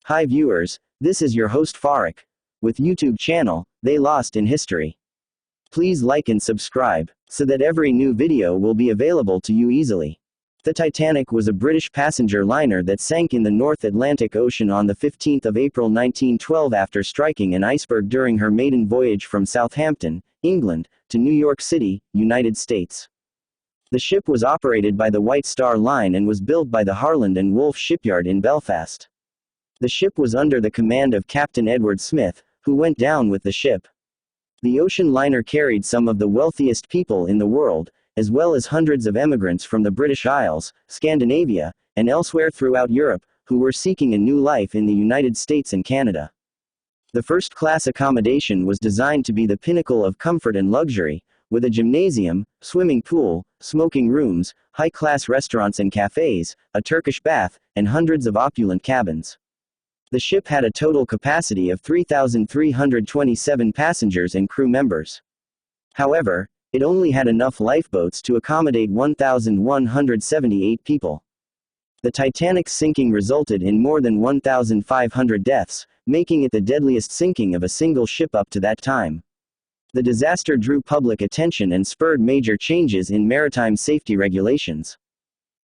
Hi viewers, this is your host Farik, with YouTube channel, They Lost in History. Please like and subscribe, so that every new video will be available to you easily. The Titanic was a British passenger liner that sank in the North Atlantic Ocean on the 15th of April 1912 after striking an iceberg during her maiden voyage from Southampton, England, to New York City, United States. The ship was operated by the White Star Line and was built by the Harland and Wolff shipyard in Belfast. The ship was under the command of Captain Edward Smith, who went down with the ship. The ocean liner carried some of the wealthiest people in the world, as well as hundreds of emigrants from the British Isles, Scandinavia, and elsewhere throughout Europe, who were seeking a new life in the United States and Canada. The first-class accommodation was designed to be the pinnacle of comfort and luxury, with a gymnasium, swimming pool, smoking rooms, high-class restaurants and cafes, a Turkish bath, and hundreds of opulent cabins. The ship had a total capacity of 3,327 passengers and crew members. However, it only had enough lifeboats to accommodate 1,178 people. The Titanic's sinking resulted in more than 1,500 deaths, making it the deadliest sinking of a single ship up to that time. The disaster drew public attention and spurred major changes in maritime safety regulations.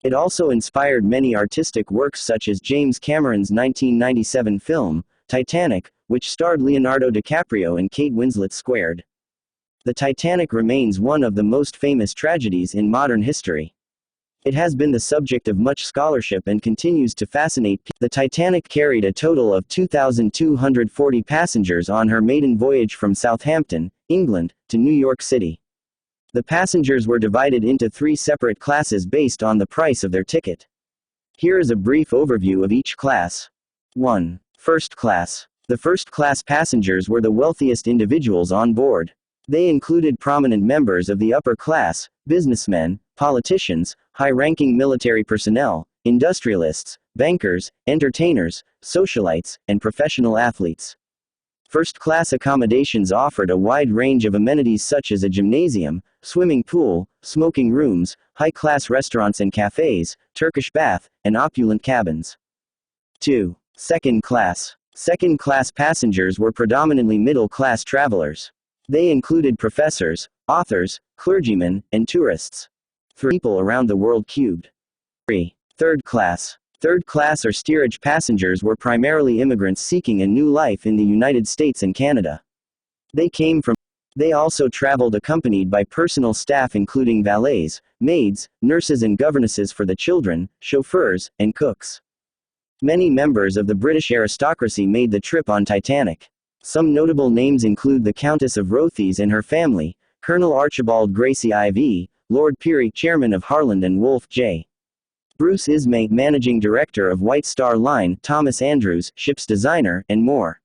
It also inspired many artistic works such as James Cameron's 1997 film, Titanic, which starred Leonardo DiCaprio and Kate Winslet squared. The Titanic remains one of the most famous tragedies in modern history. It has been the subject of much scholarship and continues to fascinate people. The Titanic carried a total of 2,240 passengers on her maiden voyage from Southampton, England, to New York City. The passengers were divided into 3 separate classes based on the price of their ticket. Here is a brief overview of each class. 1. First class. The first-class passengers were the wealthiest individuals on board. They included prominent members of the upper class, businessmen, politicians, high-ranking military personnel, industrialists, bankers, entertainers, socialites, and professional athletes. First-class accommodations offered a wide range of amenities such as a gymnasium, swimming pool, smoking rooms, high-class restaurants and cafes, Turkish bath, and opulent cabins. 2. Second class. Second-class passengers were predominantly middle-class travelers. They included professors, authors, clergymen, and tourists. 3. People around the world cubed. 3. Third class. Third-class or steerage passengers were primarily immigrants seeking a new life in the United States and Canada. They also traveled accompanied by personal staff including valets, maids, nurses and governesses for the children, chauffeurs, and cooks. Many members of the British aristocracy made the trip on Titanic. Some notable names include the Countess of Rothes and her family, Colonel Archibald Gracie IV, Lord Peary, chairman of Harland and Wolff J. Bruce Ismay, managing director of White Star Line, Thomas Andrews, ship's designer, and more.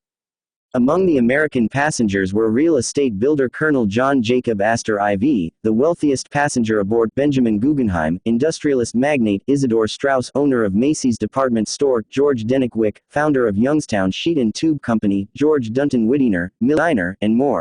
Among the American passengers were real estate builder Colonel John Jacob Astor IV, the wealthiest passenger aboard Benjamin Guggenheim, industrialist magnate Isidore Straus, owner of Macy's department store, George Dennick Wick, founder of Youngstown Sheet and Tube Company, George Dunton Whittier, milliner, and more.